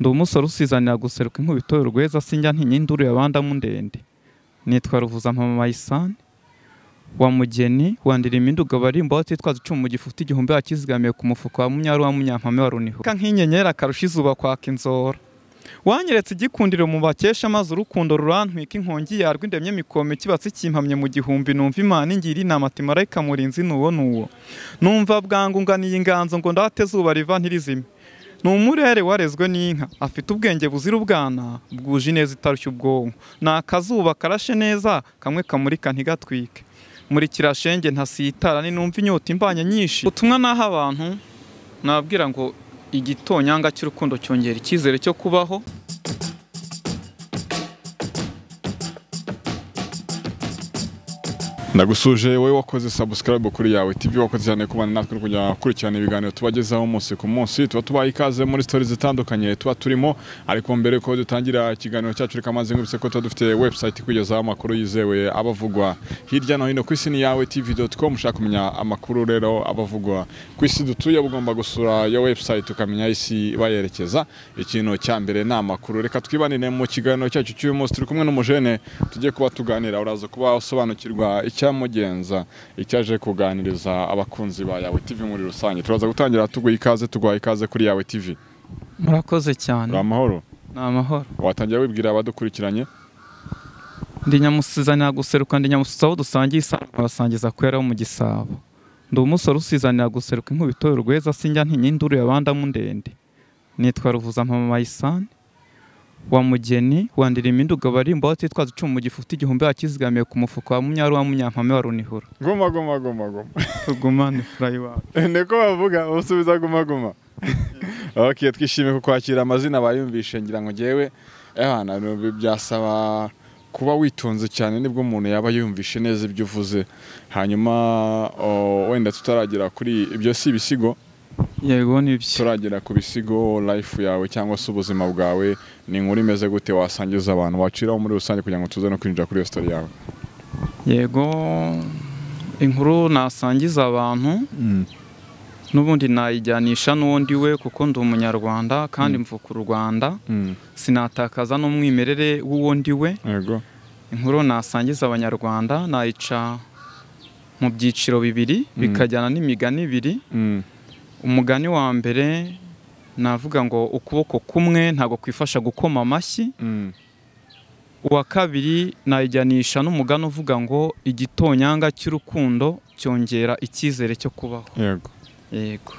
Ndi umusore usizanira guseruka inkubito y'urweza sinjya ntinya induru yabandamu ndende. Nitwa Ruvuzampama Mayisani wa Mugeni wa Ndiriminduga barimba batitwaza icumu mu gifuti igihumbi akizigamiye ku mufuko wa Munyaru wa Munyampame wa Runiho. Nk'inyenyeri akarusha izuba kwaka inzora. Wanyeretse igikundiro mu bakesha maze urukundo rurantwika inkongi yarwo indemye mikome kibatsi kimpamye mu gihumbi numva Imana ingira inama ati marayika murinzi nuwo numva bwangu nganiye inganzo ngo ndate zuba riva ntirizime. Numurere warezwe n'inka afite ubwenge buzira ubwana bwuje neza itarushya ubwonko nakazuba karashe neza kamwe kamurika ntigatwike muri kirashenge ntasitara ni numva inyota imbanye nyinshi. Utumwa naho abantu nabwira ngo igitonyanga cy'urukundo cyongera icyizere cyo kubaho. Ndagusuje wowe wakoze subscribe kuri yawe TV wakoze cyane kubana natwe kujya kurikirana ibiganiro tubagezaho umunsi ku munsi tuba tubaye ikaze muri stories zitandukanye tuba turimo. Ariko mbere ko dutangira ikiganiro cyacu reka maze ngubise ko dufite website kugezaho amakuru yizewe abavugwa hirya no hino ku isi ni yawe tv.com. ushaka kumenya amakuru rero abavugwa ku isi dutuye bugomba gusura yo website ukamenya isi bayerekeza. Ikintu cya mbere na amakuru reka twibanire mu kiganiro cyacu cy'uyu munsi turi kumwe n'umujene tugiye kuba tuganira uraza kuba usobanukirwa cyamugenza icyaje kuganiriza abakunzi ba yawe TV muri rusange. Turaza gutangira tuguha ikaze kuri yawe TV. Murakoze cyane. Amahoro. Amahoro. Watangira wibwira abadukurikiranye. Ndi Nyamusizanira guseruka ndi Nyamususaho dusangiye isano abasangiza kwera mu Gisabo. Ndi umusore usizanira guseruka inkubito y'urweza sinjya ntinya induru yabandamu ndende. Nitwa Ruvuzampama Mayisani wa Mugeni wa Ndiriminduga barimba batitwaza icumu mu gifuti igihumbi akizigamiye ku mufuko wa Munyaru wa Munyampame wa Runiho. Guma. Tugumane furayi wawe. Neko bavuga usubiza guma. Okay, twishimiye kukwakira amazina bayumvishe ngira ngo jewe ehana byasaba kuba witonze cyane nibwo umuntu yaba yumvishe neza ibyo uvuze. Hanyuma wenda tutaragira kuri ibyo si bisigo. Yego nibyo. Turagera ku bisigo life yawe cyangwa se ubuzima bwawe ni inkuru imeze gute wasangiza abantu waciraho muri rusange kugira ngo tuze no kwinjira kuri iyo story yawe. Yego inkuru nasangiza abantu nubundi nayijyanisha n'undi we kuko ndi umunyarwanda kandi mvuka u Rwanda sinatakaza n'umwimerere w'undi we. Yego inkuru nasangiza abanyarwanda nayica mu byiciro bibiri bikajyana n'imigani ibiri. Umugani wa mbere navuga ngo ukuboko kumwe ntago kwifasha gukoma amashyi. Uwa kabiri nayijyanisha n'umugani uvuga ngo igitonyanga cy'urukundo cyongera icyizere cyo kubaho. Yego.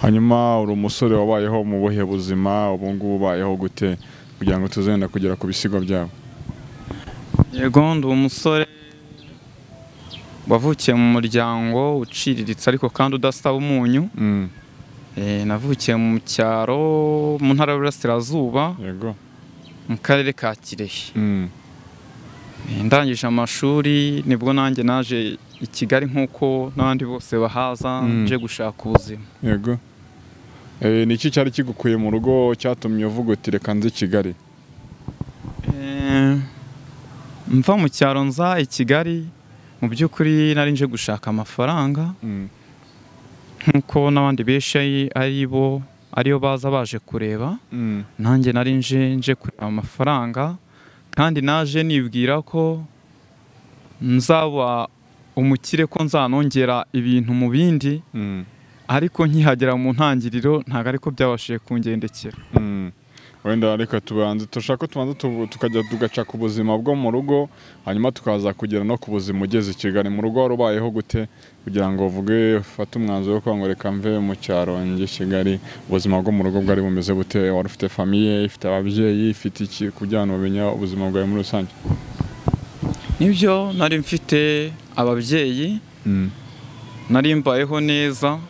Hanyuma uri umusore wabayeho mu buhe buzima ubu ngubu ubayeho gute kugira ngo tuzenda kugera ku bisigo byawe? Yego ndi umusore wavukiye mu muryango uciriritse ariko kandi udasaba umunyu. Navukiye mu cyaro mu ntara y'Uburasirazuba. Yego. Mu karere ka Kirehe. Ndangije amashuri nibwo nanjye naje i Kigali nkuko n'abandi bose bahaza nje gushaka ubuzima. Yego. Niki cyari kigukuye mu rugo cyatumye uvuga uti reka nze Kigali? Mva mu cyaro nza i Kigali mu by'ukuri nari nje gushaka amafaranga nkuko n'abandi benshi ariyo baza baje kureba. Nanjye nari nje kureba amafaranga kandi naje nibwira ko nzaba umukire ko nzanongera ibintu mu bindi. Ariko nkihagera mu ntangiriro ntago ariko byabashije kungendekera. Wenda reka tubanze tukajya tugaca ku buzima bwo mu rugo hanyuma tukaza kugera no ku buzima ugeze i Kigali. Mu rugo warubayeho gute kugira ngo uvuge ufate umwanzuro wo ngo reka mve mu cyaro njye Kigali? Ubuzima bwo mu rugo bwari bumeze bute? Wari ufite famille, ifite ababyeyi, ifite iki kugira ngo umenye ubuzima bwawe muri rusange? Nibyo nari mfite ababyeyi. Nari mbayeho neza.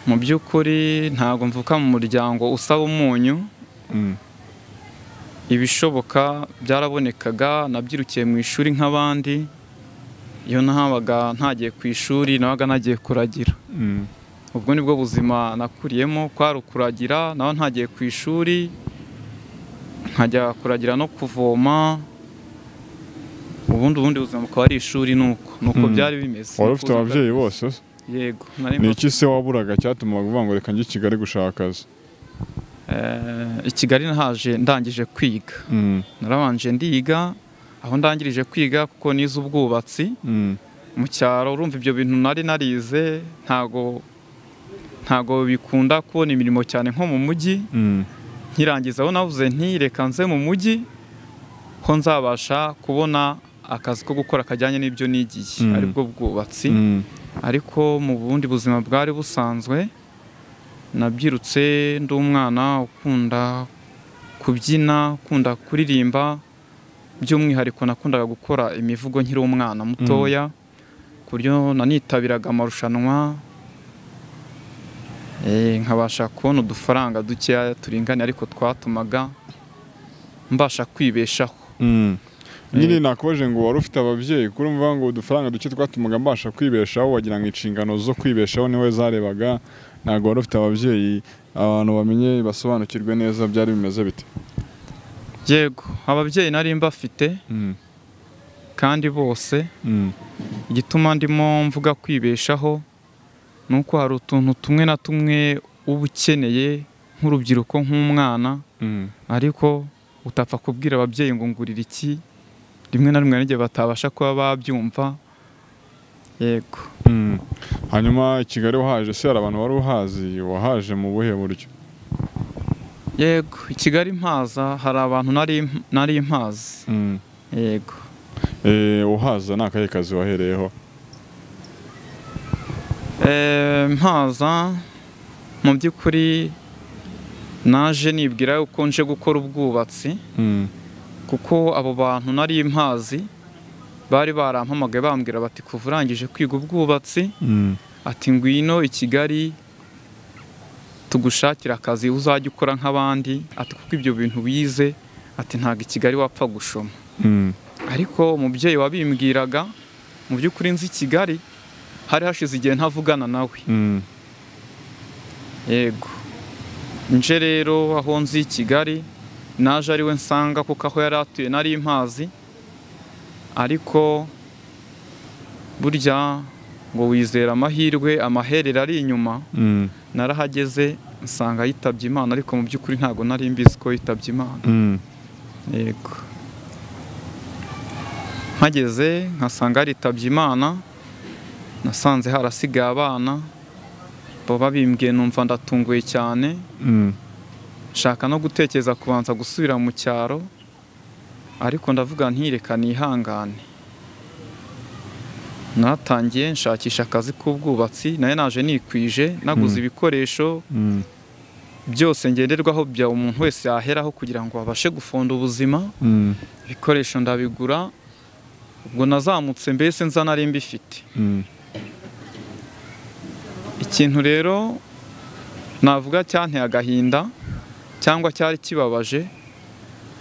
Mu by'ukuri ntago mvuka mu muryango usaba umunyu. Ibishoboka byarabonekaga nabyirukiye mu ishuri nk'abandi. Iyo nahabaga ntagiye ku ishuri nabaga nagiye kuragira. Ubwo nibwo buzima nakuriyemo kwari ukuragira naho ntagiye ku ishuri nkajya kuragira no kuvoma. ubundi buzima bukaba ari ishuri nuko byari bimeze. Wari ufite ababyeyi bose? yego ni iki se waburaga cyatuma uvuga ngo reka njye i Kigali gushaka akazi? I Kigali nahaje ndangije kwiga, narabanje ndiga, aho ndangirije kwiga kuko nize ubwubatsi mu cyaro. Urumva ibyo bintu nari narize ntago bikunda kubona imirimo cyane nko mu mujyi. Nkirangiza aho navuze nti reka nze mu mujyi ho nzabasha kubona akazi ko gukora kajyanye n'ibyo nigiye, aribwo bwubatsi. Ariko mu bundi buzima bwari busanzwe nabyirutse ndi umwana ukunda kubyina, ukunda kuririmba, by'umwihariko nakundaga gukora imivugo nkiri umwana mutoya, ku buryo nanitabiraga amarushanwa nkabasha kubona udufaranga dukeya turingane, ariko twatumaga mbasha kwibeshaho. Nyine nakubaje ngo wari ufite ababyeyi, kuri mvuga ngo udufaranga duke twatumaga mbasha kwibeshaho, wagira ngo inshingano zo kwibeshaho niwe zarebaga, ntabwo wari ufite ababyeyi. Abantu bamenye basobanukirwe neza byari bimeze bite? Yego, ababyeyi nari mbafite kandi bose. Igituma ndimo mvuga kwibeshaho nuko hari utuntu tumwe na tumwe uba ukeneye nk'urubyiruko, nk'umwana, ariko utapfa kubwira ababyeyi ngo ngurira iki, rimwe na rimwe n'igihe batabasha kuba babyumva. Yego. Hanyuma i Kigali wahaje se hari abantu wari uhazi? Wahaje mu buhe buryo? Yego, i Kigali mpaza hari abantu nari mpazi. Yego. Uhaza ni akahe kazi wahereyeho? Mpaza mu by'ukuri naje nibwira yuko nje gukora ubwubatsi, kuko abo bantu nari mpazi bari barampamagaye bambwira bati kuva urangije kwiga ubwubatsi, ati ngwino i Kigali tugushakira akazi uzajya ukora nk'abandi, ati kuko ibyo bintu bize, ati ntabwo i Kigali wapfa gushoma. Ariko umubyeyi wabimbwiraga mu by'ukuri nzi i Kigali hari hashize igihe ntavugana nawe. Yego, nje rero aho nzi i Kigali naje ari we nsanga, kuko aho yari atuye nari mpazi, ariko burya ngo wizera amahirwe amaherere ari inyuma. Narahageze nsanga yitabye Imana, ariko mu by'ukuri ntabwo nari mbizi ko yitabye Imana. Yego, mpageze nkasanga yaritabye Imana, nasanze harasigaye abana, bo babimbwiye numva ndatunguye cyane, nshaka no gutekereza kubanza gusubira mu cyaro, ariko ndavuga ntireka nihangane. Natangiye nshakisha akazi k'ubwubatsi, nayo naje nikwije, naguze ibikoresho byose ngenderwaho bya umuntu wese yaheraho kugira ngo abashe gufunda ubuzima. Ibikoresho ndabigura, ubwo nazamutse mbese nza nari mbifite. Ikintu rero navuga cyanteye agahinda cyangwa cyari kibabaje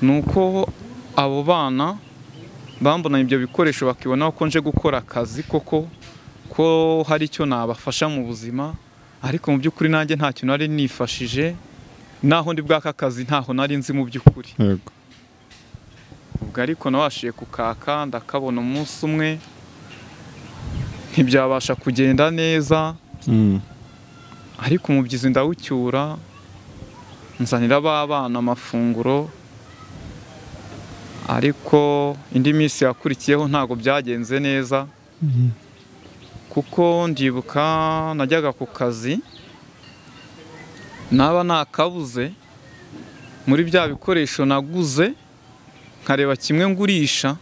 nuko abo bana bambona ibyo bikoresho bakibona ko nje gukora akazi koko ko hari icyo nabafasha mu buzima, ariko mu by'ukuri nanjye nta kintu nari nifashije, naho ndi bwaka kazi ntaho nari nzi mu by'ukuri. Yego. Ubwo ariko nabashije kukaka ndakabona umunsi umwe, ntibyabasha kugenda neza. Ariko umubyizi ndawucyura, nzanira abana amafunguro, ariko indi minsi yakurikiyeho ntago byagenze neza. Kuko ndibuka najyaga ku kazi, naba nakabuze muri bya bikoresho naguze, nkareba kimwe ngurisha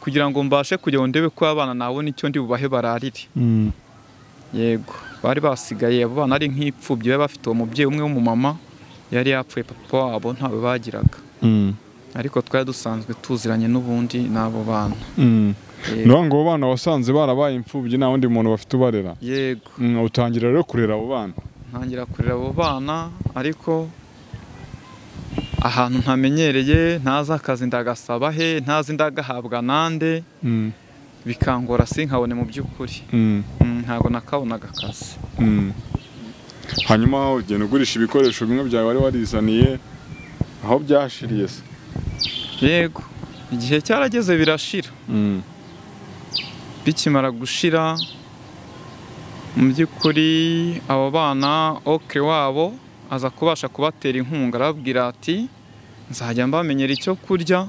kugira ngo mbashe kujya ndebe ko abana nabona icyo ndi bubahe bararire. Yego, bari basigaye abo bana ari nk'ipfubyi, bari bafite uwo mubyeyi umwe w'umumama yari yapfuye, papa wabo ntawe bagiraga. Ariko twari dusanzwe tuziranye n'ubundi n'abo bana. Niyo ngo abo bana wasanze barabaye imfubyi nta wundi muntu bafite ubarera? Yego. Utangira rero kurera abo bana? Ntangira kurera abo bana, ariko ahantu ntamenyereye, ntazi akazi ndagasaba he, ntazi ndagahabwa nande, bikangora sinkabone mu by'ukuri. Ntabwo nakabonaga akazi. Hanyuma ugenda ugurisha ibikoresho bimwe byawe wari warizaniye, aho byashiriye se? Yego, igihe cyarageze birashira. Bikimara gushira mu by'ukuri abo bana okre wabo aza kubasha kubatera inkunga, arababwira ati nzajya mbamenyera icyo kurya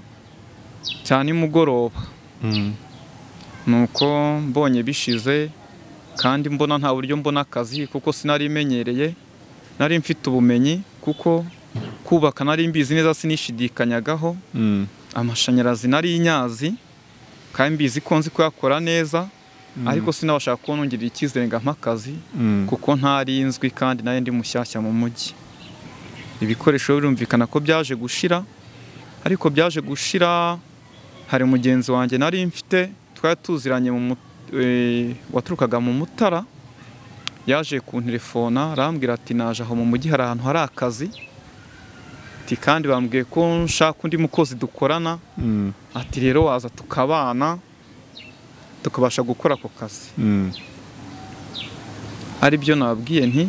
cya nimugoroba. Nuko mbonye bishize kandi mbona nta buryo mbona akazi kuko sinari imenyereye, nari mfite ubumenyi kuko kubaka nari mbizi neza sinishidikanyagaho, amashanyarazi nari inyazi kandi mbizi ko nzi kuyakora neza, ariko sinabashaka kubona ngirira icyizere ngo ampe akazi kuko ntari nzwi kandi nayo ndi mushyashya mu mujyi. Ibikoresho birumvikana ko byaje gushira, ariko byaje gushira hari mugenzi wanjye nari mfite twari tuziranye waturukaga mu Mutara, yaje kuntelefona arambwira ati naje aho mu mujyi hari ahantu hari akazi, ati kandi bambwiye ko nshaka undi mukozi dukorana, ati rero waza tukabana tukabasha gukora ako kazi. Ari byo nabwiye nti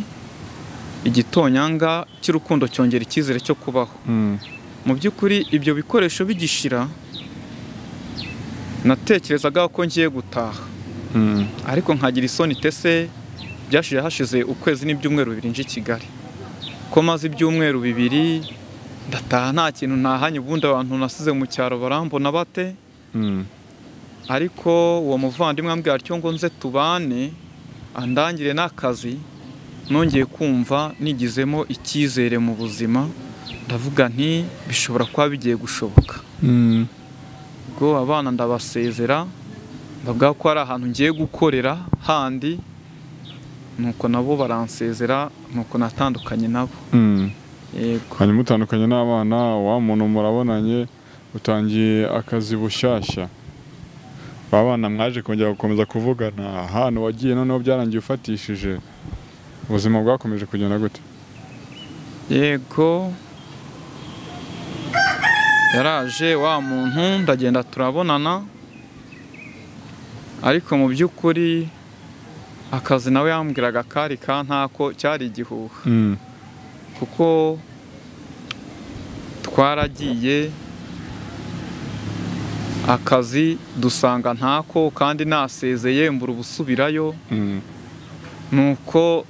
igitonyanga cy'urukundo cyongera icyizere cyo kubaho. Mu by'ukuri ibyo bikoresho bigishira natekerezaga ko ngiye gutaha, ariko nkagira isoni tese byashije hashize ukwezi n'ibyumweru 2 nje i Kigali, ko maze ibyumweru 2 ndataha nta kintu ntahanye, ubundi abantu nasize mu cyaro barambona bate. Ariko uwo muvandimwe ambwira atyo ngo nze tubane andangire n'akazi, nongeye kumva nigizemo icyizere mu buzima, ndavuga nti bishobora kuba bigiye gushoboka. Ubwo abana ndabasezera mbabwira ko ari ahantu ngiye gukorera handi, nuko nabo baransezera, nuko natandukanye nabo. Yego. Hanyuma utandukanye n'abana, wa muntu murabonanye utangiye akazi bushyashya, babana mwaje kongera gukomeza kuvugana, ahantu wagiye noneho byarangiye ufatishije, ubuzima bwakomeje kugenda gute? Yego, yaraje wa muntu ndagenda turabonana, ariko mu by'ukuri akazi nawe yambwiraga kari kantako cyari igihuha. Kuko twaragiye akazi dusanga ntako kandi nasezeye mbura ubusubirayo, nuko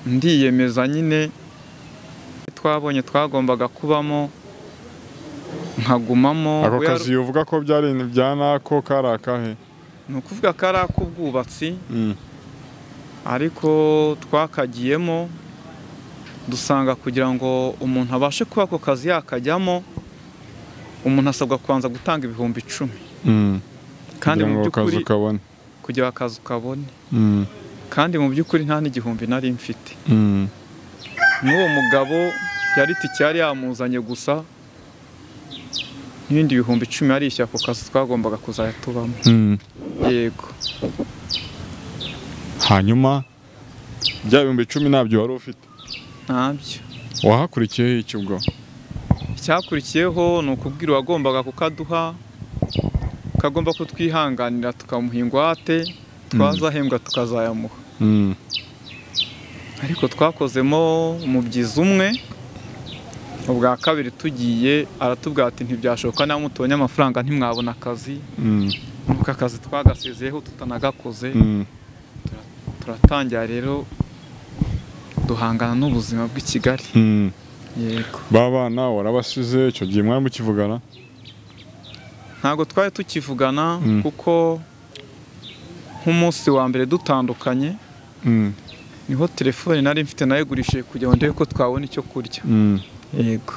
ndiyemeza nyine twabonye twagombaga kubamo nkagumamo. Ako kazi uvuga ko byari byanako kari akahe? Ni ukuvuga kari ak'ubwubatsi, ariko twakagiyemo dusanga kugira ngo umuntu abashe kuba ako kazi yakajyamo, umuntu asabwa kubanza gutanga ibihumbi 10. Kandi mu by'ukuri kugira akazi ukabone, kandi mu by'ukuri nta n'igihumbi nari mfite. N'uwo mugabo yari tike yari yamuzanye gusa, n'ibindi bihumbi 10 arishyura ako kazi twagombaga kuzajya tubamo. Yego. Hanyuma bya bihumbi 10 nabyo wari ufite? Ntabyo. Wahakurikiyeho iki ubwo? Icyakurikiyeho ni ukubwira uwagombaga kukaduha, kagomba kutwihanganira tukamuha ingwate, twazahembwa tukazayamuha. Ariko twakozemo umubyizi umwe, ubwa kabiri tugiye aratubwira ati ntibyashoboka namwe mutubonye amafaranga ntimwabona akazi. Nuko akazi twagasizeho tutanagakoze. Turatangira rero duhangana n'ubuzima bw'i Kigali. Yego. Babana warabasize icyo gihe mwari mukivugana? Ntago twari tukivugana kuko nk'umunsi wa mbere dutandukanye niho telefone nari mfite nayigurishije kugira ngo ndebe ko twabona icyo kurya. Yego.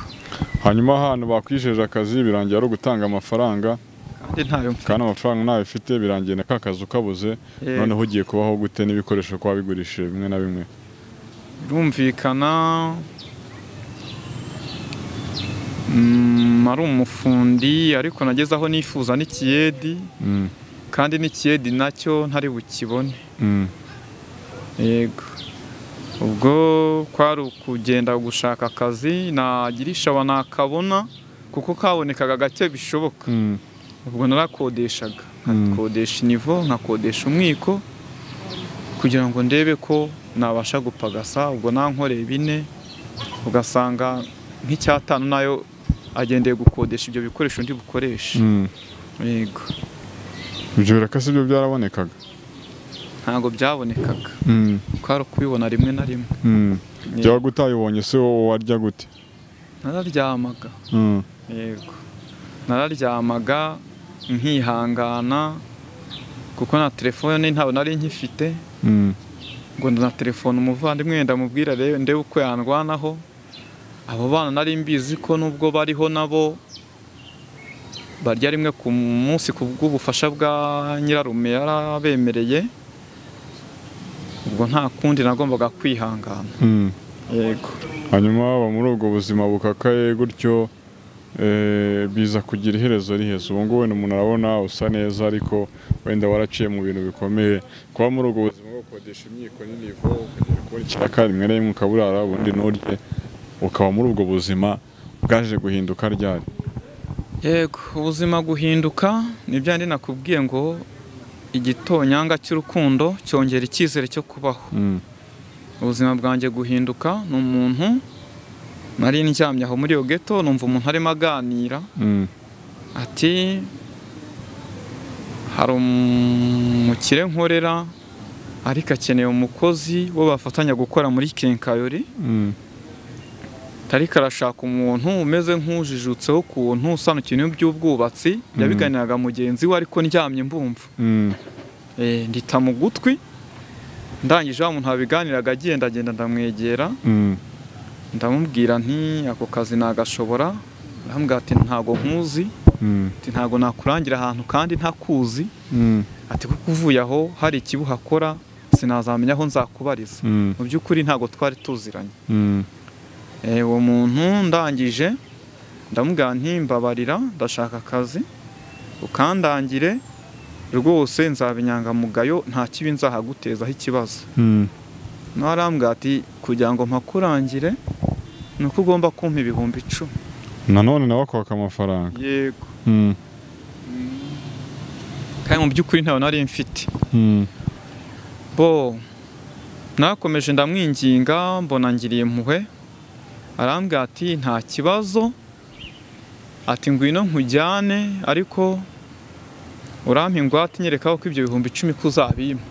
Hanyuma ahantu bakwijeje akazi birangiye ari ugutanga amafaranga, kandi ntayo mfite. Kandi amafaranga ntayo ufite, birangiye na kakazi ukabuze. Noneho ugiye kubaho gute n'ibikoresho kwa bigurishije bimwe na bimwe? Birumvikana ari umufundi, ariko nageze aho nifuza n'ikiyedi, kandi n'ikiyedi nacyo ntari bukibone. Yego. Ubwo kwari ukugenda gushaka akazi nagirisha nakabona, kuko kabonekaga gake bishoboka. Ubwo narakodeshaga, nkakodesha inivo, nkakodesha umwiko, kugira ngo ndebe ko nabasha gupagasa. Ubwo nankoreye 4, ugasanga nk'icyatanu nayo agendeye gukodesha ibyo bikoresho ndi bukoresha. Yego. Ibyo birakase byo byarabonekaga? ntabwo byabonekaga kwari kubibona rimwe na rimwe. Byabaga utayibonye se warya gute? Nararyamaga. Yego, nararyamaga nkihangana kuko na telefone ntabwo nari nkifite, ngo na telefone umuvandimwe wenda mubwira rero ndebe uko yandwanaho. Abo bana nari mbizi ko nubwo bariho nabo barya rimwe ku munsi ku bw'ubufasha bwa nyirarume yarabemereye, ubwo nta kundi nagombaga kwihangana. Yego. Hanyuma aba muri ubwo buzima bukakaye gutyo biza kugira iherezo riheze. Ubu ngubu wenda umuntu arabona usa neza, ariko wenda waraciye mu bintu bikomeye. Kuba muri ubwo buzima bwo gukodesha imyiko n'inivo ukagera kubona ikiraka rimwe na rimwe ukaburara ubundi nturye, ukaba muri ubwo buzima bwaje guhinduka ryari? Yego, ubuzima guhinduka ni bya ndi nakubwiye ngo igitonyanga cy'urukundo cyongera icyizere cyo kubaho. Ubuzima bwanjye guhinduka ni umuntu nari ndyamye aho muri iyo ghetto, numva umuntu arimo aganira ati hari umukire nkorera ariko akeneye umukozi wo bafatanya gukora muri kenkayori, ariko arashaka umuntu umeze nk'ujijutseho ukuntu usobanukiwe ibintu by'ubwubatsi. Yabiganiraga mugenzi we ariko ndyamye mbumva. Ndita mu gutwi, ndangije wa muntu wabiganiraga agenda ndamwegera, ndamubwira nti ako kazi nagashobora. Arambwira ati ntago nkuzi, ati ntago nakurangira ahantu kandi ntakuzi, ati kuko uvuye aho hari ikibuhakora sinazamenya aho nzakubariza. Mu by'ukuri ntago twari tuziranye. Uwo muntu ndangije ndamubwira nti mbabarira ndashaka akazi ukandangire rwose, nzaba inyangamugayo nta kibi nzahagutezaho ikibazo. Narambwira ati kugira ngo mpakurangire ni uko ugomba kumpa 10,000. Nanone nawe akwaka amafaranga? Yego. Kandi mu by'ukuri ntawe nari mfite. Nakomeje ndamwinginga, mbona ngiriye impuhwe. Arambwira ati nta kibazo, ati ngwino nkujyane ariko urampa ingwate nyerekaho ko ibyo 10,000 kuzabimpa,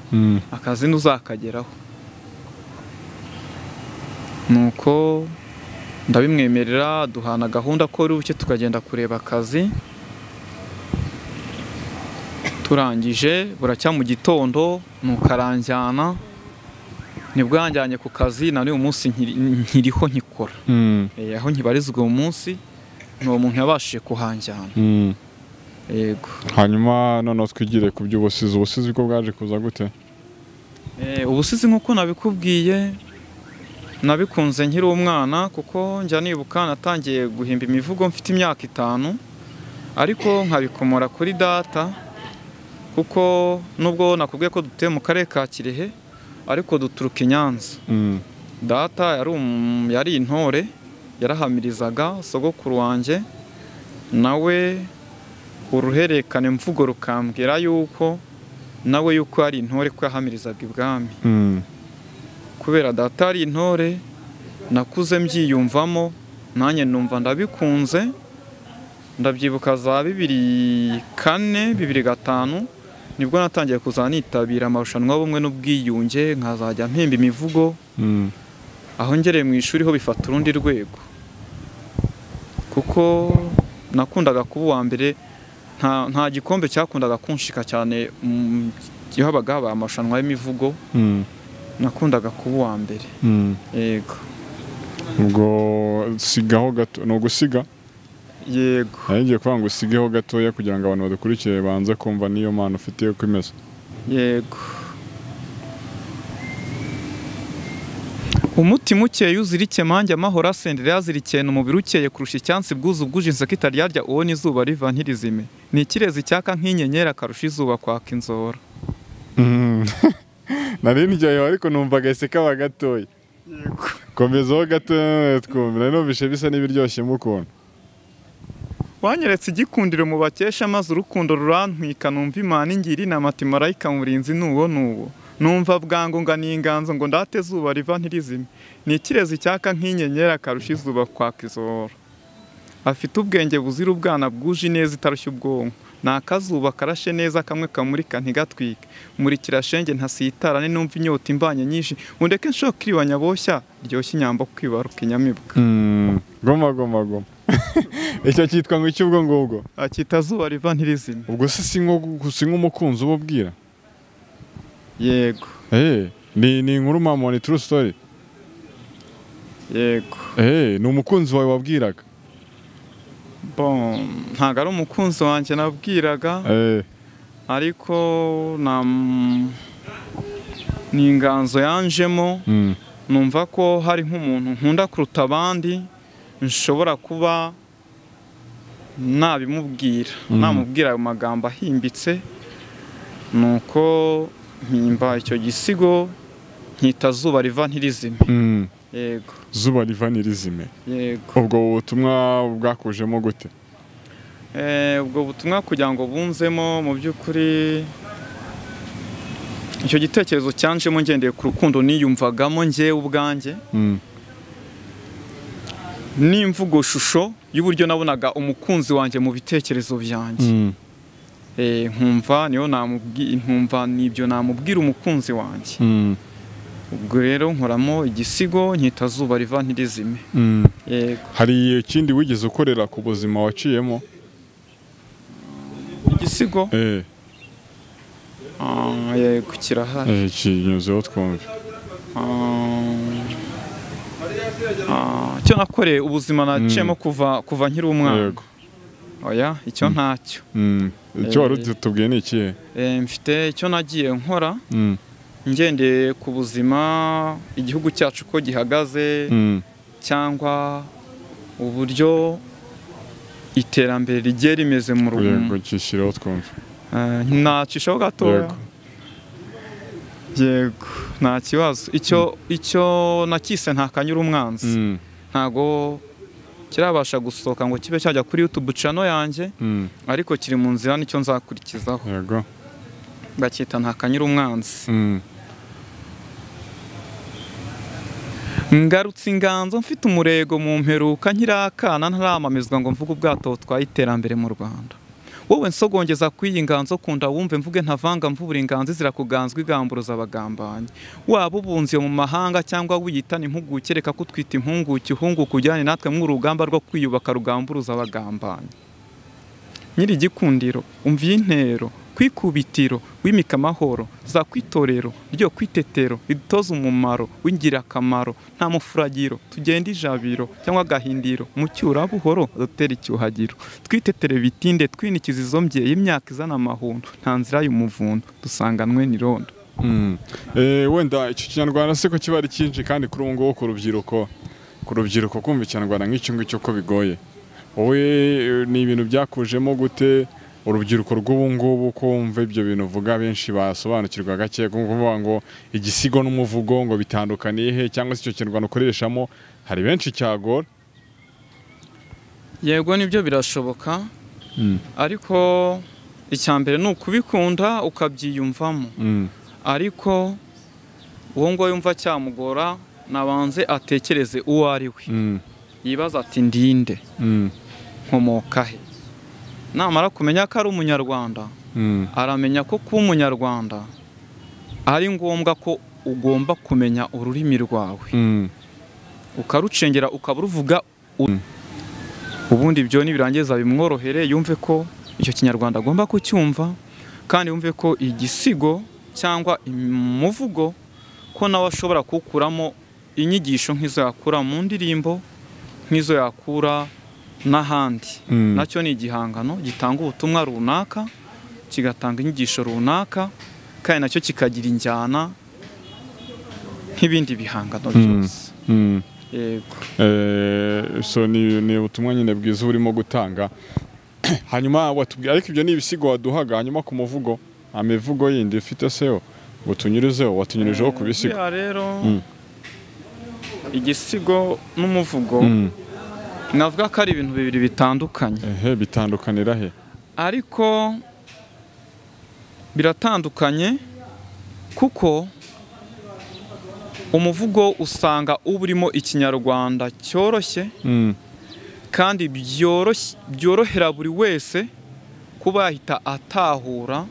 akazi ntuzakageraho. Nuko ndabimwemerera, duhana gahunda ko ruke tukagenda kureba akazi. Turangije buracya mu gitondo nukaranjyana, nibwo yanjyanye ku kazi. Na n'uyu munsi nkiriho nkikora. Aho nkibarizwa uwo munsi n'uwo muntu yabashije kuhanjyana. Yego. Hanyuma none twigire ku by'ubusizi. Ubusizi bwo bwaje kuza gute? Ubusizi nk'uko nabikubwiye nabikunze nkiri umwana, kuko njya nibuka natangiye guhimba imivugo mfite imyaka 5, ariko nkabikomora kuri data, kuko nubwo nakubwiye ko dutuye mu karere ka Kirehe ariko duturuka i Nyanza. Data yari intore, yarahamirizaga. Sogokuru wanjye nawe uruherekane mvugo rukambwira yuko nawe yuko ari intore, ko yahamirizaga ibwami. Kubera data ari intore nakuze mbyiyumvamo, nanjye numva ndabikunze. Ndabyibuka za 2004 2005 nibwo natangiye kuzanitabira amarushanwa y'ubumwe n'ubwiyunge, nkazajya mpimba imivugo. Aho ngereye mu ishuri ho bifata urundi rwego, kuko nakundaga kuba uwa mbere. Nta gikombe cyakundaga kunshika cyane iyo habaga habaye amarushanwa y'imivugo. Nakundaga kuba uwa mbere. Yego. Ubwo sigaho gato no gusiga? Yego. Ngiye kuvuga ngo usigeho gatoya kugira ngo abantu badukurikiye banze kumva niyo mpano ufite yo kwimeza. Yego. Umutima ukeye uzirike manjye amahoro asendere yazirikiye umubiri ukeye kurusha icyansi bwuzu bwuje inseko itaryarya uwo n'izuba riva ntirizime. Ni ikirezi cyaka nk'inyenyeri akarusha izuba kwaka inzora. Nari ndyayo ariko numvaga ese kaba gatoya. Yego. Komezaho gatoya twumva numvishe bisa n'ibiryoshye mukuntu. Wanyeretse igikundiro mu bakesha maze urukundo rurantwika, numva Imana ingiri na mati marayika murinzi nuwo. Numva bwango ngani inganzo ngo ndate zuba riva ntirizime. Ni ikirezi cyaka nk'inyenyeri akarusha izuba kwaka izora. Afite ubwenge buzira ubwana bwuje neza itarushya ubwonko. ni akazuba karashe neza kamwe kamurika ntigatwike, murikira shenge ntasitara numva inyota imbanye nyinshi, undeke nshoka iriwanya boshya ryoshye inyambo kwibaruka inyamibwa. Goma icyo cyitwa ngo iki ubwo ngubwo? Akita zuba riva ntirizime. Ubwo se si nk'umukunzi ububwira? Yego. Ni inkuru mama, ni true story? Yego. Ni umukunzi wawe wabwiraga? Bon, ntago ari umukunzi wanjye nabwiraga, ariko ni inganzo yanjemo, numva ko hari nk'umuntu nkunda kuruta abandi nshobora kuba nabimubwira, namubwira amagambo ahimbitse, nuko mpimba icyo gisigo nkita zuba riva ntirizime. Yego. Zuba riva ntirizime. Yego. Ubwo butumwa bwakujemo gute? Ubwo butumwa kugira ngo bunzemo mu by'ukuri icyo gitekerezo cyanjemo ngendeye ku rukundo niyumvagamo njyewe ubwanjye, n'imvugo shusho y'uburyo nabonaga umukunzi wanjye mu bitekerezo byanjye. Nkumva nibyo namubwira umukunzi wanjye. Ubwo rero nkoramo igisigo nkita zuba riva ntirizime. Yego. Hari ikindi wigeze ukorera ku buzima waciyemo? Igisigo? Yego kirahari. Kinyuzeho twumve. Icyo nakoreye ubuzima naciyemo kuva nkiri umwana. Yego. Oya, icyo ntacyo. Icyo wari utubwiye ni ikihe? Mfite icyo nagiye nkora ngendeye ku buzima igihugu cyacu ko gihagaze, cyangwa uburyo iterambere rigiye rimeze mu Rwanda. Yego, kishyiraho twumve. Nacishaho gatoya. Yego, nta kibazo. Icyo nakise ntakanyura umwanzi, ntago kirabasha gusohoka ngo kibe cyajya kuri YouTube channel yanjye, ariko kiri mu nzira nicyo nzakurikizaho. Yego. Bakita ntakanyura umwanzi. Ngarutse inganzo mfite umurego mu mperuka nkirakana ntaramamizwa ngo mvuge ubwato twaye iterambere mu Rwanda. Wowe nsogongeza kwiyi nganzo kunda wumve mvuge ntavanga mvubura inganzo zirakuganzwa igamburuza abagambanyi. Waba ubunziye mu mahanga cyangwa wiyitana impuguke, reka kutwita impunguke uhunguka ujyane natwe mu rugamba rwo kwiyubaka rugamburuza abagambanyi. Nyiri igikundiro umviye intero kwikubitiro wimika amahoro za kwitorero ryo kwitetero idutoza umumaro w'ingirakamaro nta mufuragiro tugenda ijabiro cyangwa gahindiro mucyura buhoro dutera icyuhagiro twitetere bitinde twinikiza izo mbye y'imyaka izana amahundo nta nzira y'umuvundo dusanganwe nirondo. Wenda icyo kinyarwanda se ko kiba ari cyinshi kandi kuri ubu ngubu ku rubyiruko kumva ikinyarwanda nk'icyo ngicyo ko bigoye, wowe ni ibintu byakujemo gute? Urubyiruko rw'ubu ngubu ko wumva ibyo bintu uvuga benshi basobanukirwa gake, kuvuga ngo igisigo n'umuvugo ngo bitandukaniye he, cyangwa se icyo kinyarwanda ukoreshamo hari benshi cyagora? Yego, nibyo birashoboka, ariko icyambere ni ukubikunda ukabyiyumvamo, ariko uwo ngo yumva cyamugora nabanze atekereze uwo ari we, yibaza ati ndinde, nkomoka he. Namara kumenya ko ari umunyarwanda, aramenya ko kuba umunyarwanda ari ngombwa ko ugomba kumenya ururimi rwawe, ukarucengera ukaba uruvuga, ubundi ibyo nibirangiza bimworohere yumve ko icyo kinyarwanda agomba kucyumva, kandi yumve ko igisigo cyangwa umuvugo ko nawe ashobora kukuramo inyigisho nk'izo yakura mu ndirimbo, nk'izo yakura n'ahandi. Nacyo ni igihangano gitanga ubutumwa runaka, kigatanga inyigisho runaka, kandi nacyo kikagira injyana nk'ibindi bihangano byose. Yego. So ni ubutumwa nyine bwiza urimo gutanga. Hanyuma watubwira, ariko ibyo ni ibisigo waduhaga, hanyuma ku muvugo amivugo yindi ufite seyo utunyurizeho, watunyurijeho ku bisigo. Rero igisigo n'umuvugo navuga ko ari ibintu bibiri bitandukanye. Bitandukanira he? Ariko biratandukanye kuko umuvugo usanga uba urimo ikinyarwanda cyoroshye kandi byorohera buri wese kuba yahita atahura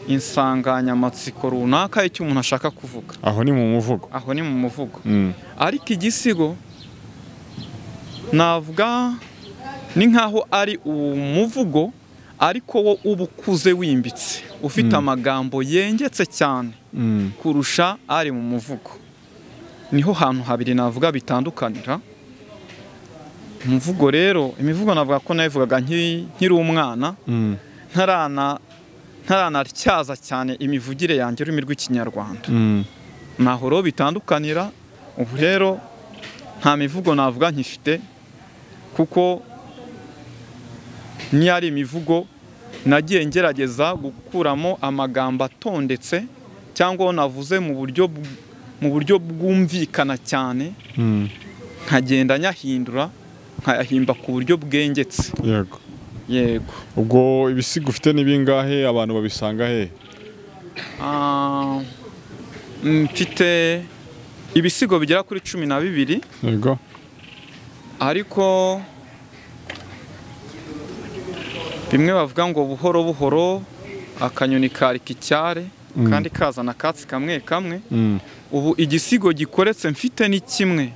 insanganyamatsiko runaka y'icyo umuntu ashaka kuvuga. aho ni mu muvugo. Aho ni mu muvugo. Ariko igisigo navuga ni nkaho ari umuvugo ariko wo uba ukuze wimbitse, ufite amagambo yengetse cyane kurusha ari mu muvugo. Niho hantu habiri navuga bitandukanira. Umuvugo rero, imivugo navuga ko nayivugaga nkiri umwana, ntaranatyaza cyane imivugire yanjye ururimi rw'ikinyarwanda. Naho rero bitandukanira. Ubu rero nta mivugo navuga nkifite, kuko ni ari imivugo nagiye ngerageza gukuramo amagambo atondetse, cyangwa navuze mu buryo bwumvikana cyane, nkagenda nyahindura nkayahimba ku buryo bwengetse. Yego. Ubwo ibisigo ufite ni bingahe, abantu babisanga he? Mfite ibisigo bigera kuri 12. Yego. Ariko bimwe bavuga ngo buhoro buhoro akanyoni karika icyare kandi kazana akatsi kamwe kamwe. Ubu igisigo gikoretse mfite ni kimwe,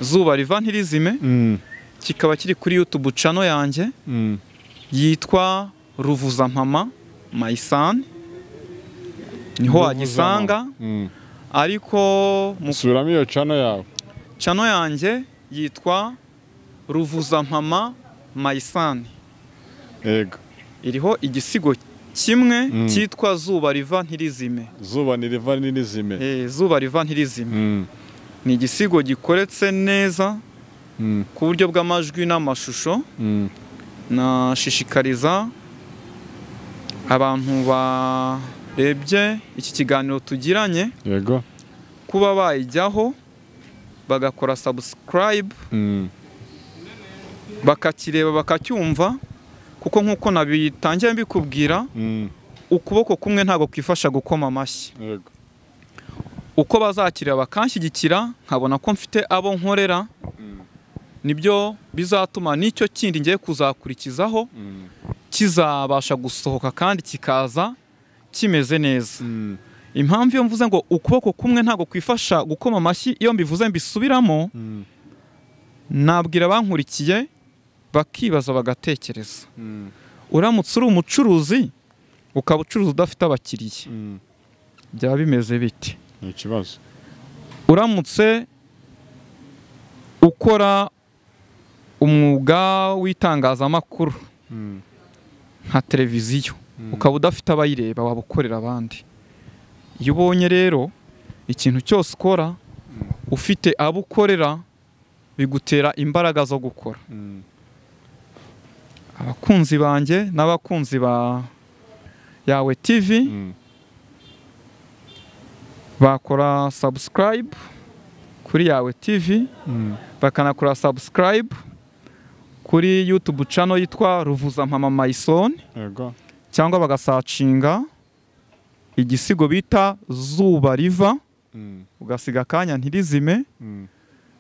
Zuba riva ntirizime, kikaba kiri kuri YouTube channel yanjye yitwa Ruvuzampama Maison, niho wagisanga. Ariko musubiramo iyo channel yawe. Channel yanjye yitwa Ruvuzampama Maison. Yego. Iriho igisigo kimwe cyitwa Zuba riva ntirizime. Zuba riva ntirizime. Zuba riva ntirizime. Ni igisigo gikoretse neza ku buryo bw'amajwi n'amashusho. Nashishikariza abantu barebye iki kiganiro tugiranye, yego, kuba bayijyaho bagakora subscribe, bakakireba bakacyumva, kuko nkuko nabitangiye mbikubwira, ukuboko kumwe ntago kwifasha gukoma amashyi. Yego. Uko bazakireba bakanshyigikira, nkabona ko mfite abo nkorera, nibyo bizatuma n'icyo kindi ngiye kuzakurikizaho kizabasha gusohoka kandi kikaza kimeze neza. Impamvu iyo mvuze ngo ukuboko kumwe ntago kwifasha gukoma amashyi, iyo mbivuze mbisubiramo, nabwira abankurikiye bakibaza bagatekereza. Uramutse uri umucuruzi ukaba ucuruza udafite abakiriya, byaba bimeze bite? Ni ikibazo. Uramutse ukora umwuga w'itangazamakuru nka televiziyo, ukaba udafite abayireba, waba ukorera abandi. Iyo ubonye rero ikintu cyose ukora ufite abo ukorera, bigutera imbaraga zo gukora. Abakunzi banjye n'abakunzi ba Yawe TV bakora subscribe kuri Yawe TV, bakanakora subscribe kuri YouTube channel yitwa Ruvuzampama Maison, cyangwa bagasacinga igisigo bita Zuba riva, ugasiga akanya ntirizime,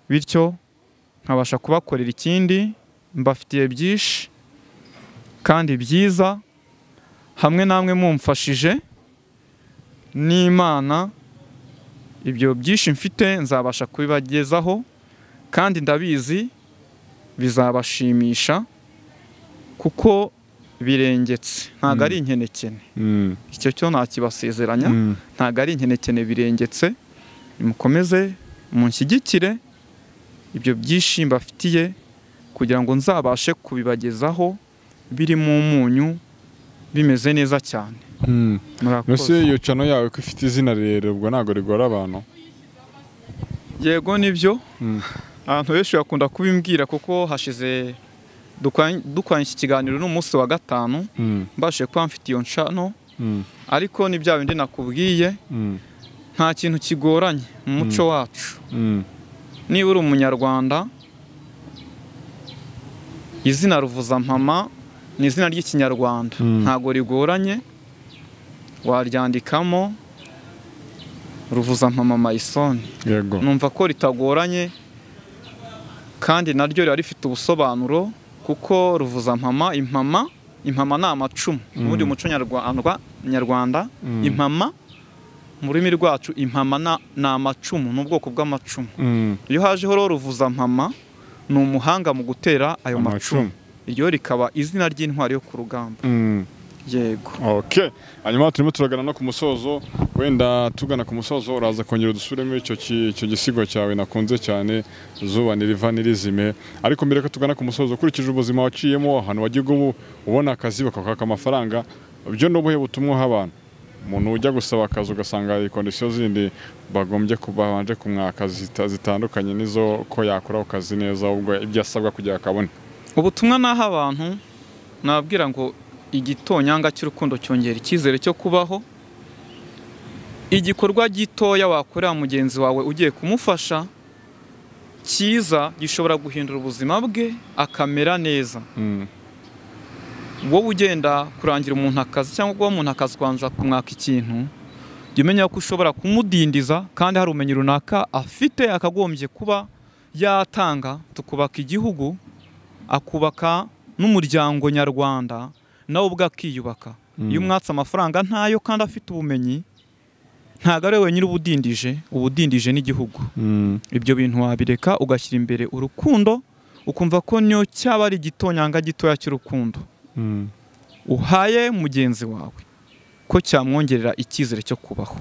bityo nkabasha kubakorera ikindi mbafitiye byinshi kandi byiza. Hamwe namwe mumfashije n'Imana, ibyo byinshi mfite nzabasha kubibagezaho, kandi ndabizi bizabashimisha kuko birengetse, ntago ari inkenekene. Icyo cyo nakibasezeranya, ntago ari inkenekene, birengetse. Mukomeze munshyigikire, ibyo byinshi mbafitiye kugira ngo nzabashe kubibagezaho biri mu munyu, bimeze neza cyane. Mbese iyo channel yawe ko ifite izina rero, ubwo ntago rigora abantu? Yego nibyo. Abantu benshi bakunda kubimbwira, kuko hashize dukwanye iki kiganiro n'umunsi wa 5 mbashe kuba mfite iyo channel. Ariko ni bya bindi nakubwiye, nta kintu kigoranye mu muco wacu. Niba uri umunyarwanda, izina Ruvuzampama ni izina ry'ikinyarwanda, ntago rigoranye, waryandikamo Ruvuzampama Maison. Yego. Numva ko ritagoranye kandi naryo riba rifite ubusobanuro, kuko Ruvuzampama, impama impama ni amacumu ubundi muco nyarwanda impama mu rurimi rwacu impama ni amacumu n'ubwoko bw'amacumu iyo hajeho rero ruvuza mpama ni umuhanga mu gutera ayo macumu iryo rikaba izina ry'intwari yo ku rugamba yego. Okay, hanyuma turimo turagana no ku musozo, wenda tugana ku musozo uraza kongera dusubiremo icyo gisigo cyawe nakunze cyane, zuba niriva nirizime. Ariko mbere ko tugana ku musozo, ukurikije ubuzima waciyemo, ahantu wagiye ubona akazi bakakaka amafaranga, byo n'ubuhe butumwa abantu umuntu ujya gusaba akazi ugasanga kondisiyo zindi bagombye kubanje kumwaka zitandukanye nizo ko yakora akazi neza, ubwo ibyo asabwa kugira akabone? Ubutumwa naho abantu nababwira ngo igitonyanga cy'urukundo cyongera icyizere cyo kubaho. Igikorwa gitoya wakorera mugenzi wawe ugiye kumufasha cyiza gishobora guhindura ubuzima bwe akamera neza. Wowe ugenda kurangira umuntu akazi cyangwa guha umuntu akazi kwanza kumwaka ikintu, jya umenya ko ushobora kumudindiza kandi hari ubumenyi runaka afite akagombye kuba yatanga, tukubaka igihugu, akubaka n'umuryango nyarwanda, nawe ubwo akiyubaka. Iyo umwatse amafaranga ntayo kandi afite ubumenyi, ntago ari wenyine ubudindije n'igihugu. Ibyo bintu wabireka ugashyira imbere urukundo, ukumva ko niyo cyaba ari igitonyanga gitoya cy'urukundo uhaye mugenzi wawe, ko cyamwongerera icyizere cyo kubaho.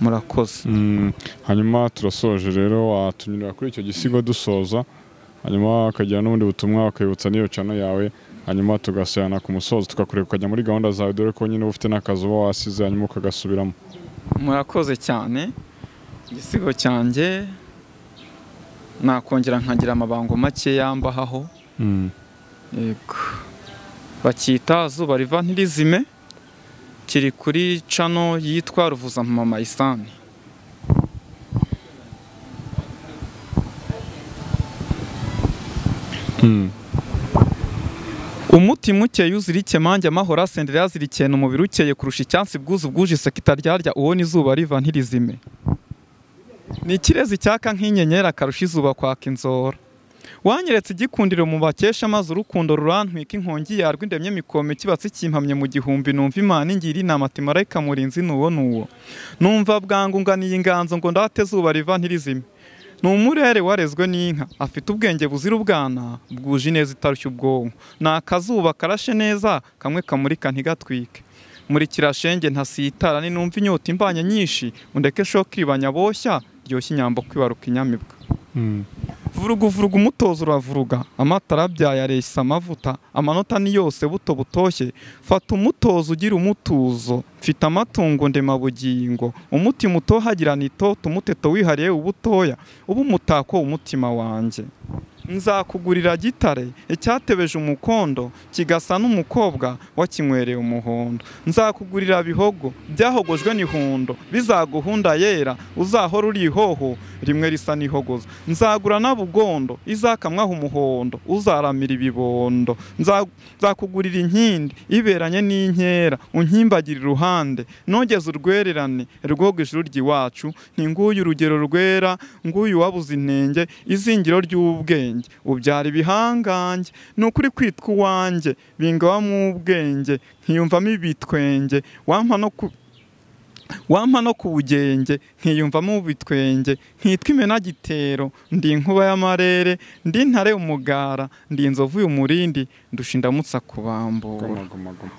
Murakoze. Hanyuma turasoje rero, watunyura kuri icyo gisigo dusoza, hanyuma akagira n'ubundi butumwa wakibutsa n'iyo channel yawe, hanyuma tugasana ku musozo tukakureka ukajya muri gahunda zawe, dore ko nyine ufite n'akazi uba wasize hanyuma ukagasubiramo. Murakoze cyane. Igisigo cyanjye nakongera nkagira amabango make yambaho. Yego. Bakita zuba riva ntirizime, kiri kuri channel yitwa Ruvuza Mama Isani. Umutima ukeye uzirike manjye amahoro asendera yazirikena umubiri ukeye kurusha icyansi bwuzu bwuje iseka ryarya uwo ni zuba riva ntirizime. Ni ikirezi cyaka nk'inyenyeri akarusha izuba kwaka inzora. Wanyeretse igikundiro mu bakesha maze urukundo rurantwika inkongi yarwo indemye mikome kibatsi kimpamye mu gihumbi, numva Imana ingira inama ati marayika murinzi nuwo numva bwangunganiye inganzo ngo ndate zuba riva ntirizime. Ni umurere warezwe n'inka afite ubwenge buzira ubwana bwuje neza itarushya ubwonko. Ni akazuba karashe neza kamwe kamurika ntigatwike. Muri kirashenge ntasitara ni numva inyota imbanye nyinshi undeke shoka ibanya boshya ryoshya inyambo kwibaruka inyamibwa. Vurugu umutozo uravuruga, amatara abyaye areshya amavuta, amanota ni yose buto butoshye. Fata umutozo ugira umutuzo, mfite amatungo ndema bugingo, umutima utohagirana itoto, umuteto wihariye ubutoya, uba umutako umutima wanjye. Nzakugurira gitare icyatebeje umukondo kigasa n'umukobwa wakinywereye umuhondo. Nzakugurira bihogo byahogojwe n'ihundo, bizaguhunda yera uzahora uri ihoho rimwe risa n'ihogoza. Nzagura nabugondo izakamwaho umuhondo uzaramira ibibondo. Nzakugurira inkindi iberanye n'inkera unkimbagirira iruhande, nogeze urwererane rwoga ijuru ry'iwacu. Ntinguye urugero rwera nguyu wabuze intenge, izingiro ry'ubwenge ubyara ibihangange. Ni ukuri kwitwa uwanjye bingabamo ubwenge, nkiyumvamo ibitwenge. Wampa no ku bugenge nkiyumvamo ubitwenge. Nkitwa imenagitero ndi inkuba y'amarere, ndi ntare umugara, ndi inzovu y'umurindi, ndusha kubambura.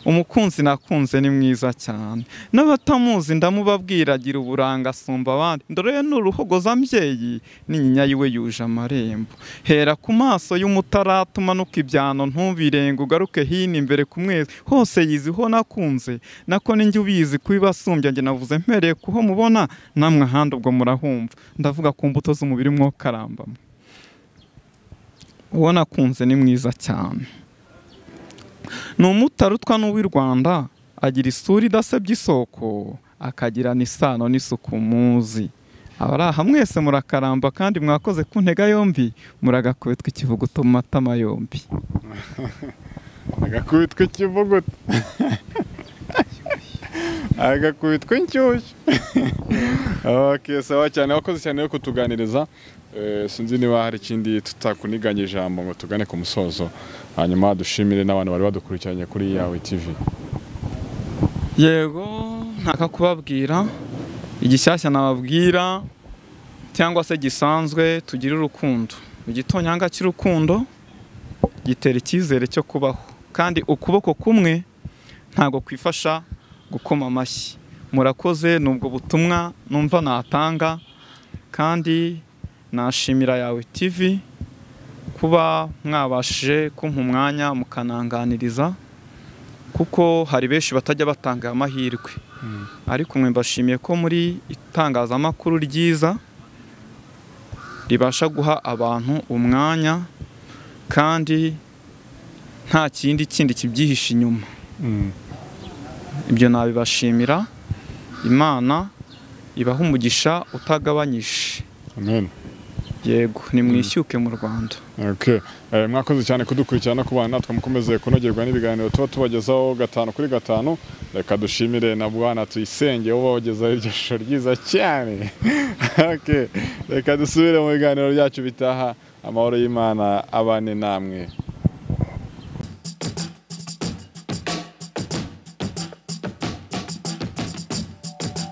Umukunzi nakunze ni mwiza cyane, n'abatamuzi ndamubabwira agira uburanga asumba abandi. Ndore n'uruhogoza mbyeyi n'inyinya yiwe yuje amarembo. Hera ku maso y'umutarata umanuka ibyano ntubirenga, ugaruke hino imbere ku mwezi hose yiziho nakunze. Nako ninjye ubizi kubibasumbya njye navuze mpereye kuho mubona namwe ahandi ubwo murahumva. Ndavuga ku mbuto z'umubiri mwo karambamo. Uwo nakunze ni mwiza cyane. Ni umutarutwa n'uw'i Rwanda, agira isura idasebya isoko, akagirana isano n'isuku muzi. Abari aha mwese murakaramba kandi mwakoze ku ntega yombi, muragakubitwa ikivuguto mu matama yombi. Agakubitwa ikivuguto. agakubitwa inshyushyu. Okay, sawa cyane, wakoze cyane yo kutuganiriza. Sinzi niba hari ikindi tutakuniganye ijambo ngo tugane ku musozo, hanyuma dushimire n'abantu bari badukurikiranye kuri Yawe TV. Yego, ntaka kubabwira igishyashya nababwira cyangwa se gisanzwe, tugira urukundo. Igitonyanga cy'urukundo gitera icyizere cyo kubaho, kandi ukuboko kumwe ntago kwifasha gukoma amashyi. Murakoze, nubwo butumwa numva natanga, kandi nashimira Yawe TV kuba mwabashije kumpa umwanya mukananganiriza, kuko hari benshi batajya batanga amahirwe. Ariko mwe mbashimiye ko muri itangazamakuru ryiza ribasha guha abantu umwanya, kandi nta kindi kibyihishe inyuma. Ibyo nabibashimira. Imana ibaha umugisha utagabanyije. Amen. Yego, nimwishyuke mu Rwanda. Okay. Mwakoze cyane kudukurikirana, kubana natwe mukomeze kunogerwa n'ibiganiro tuba tubagezaho 5 kuri 5. Reka dushimire na Bwana Tuyisenge ubagezaho iryo shusho ryiza cyane. Okay. Reka dusubire mu biganiro byacu bitaha. Amahoro y'Imana abane namwe.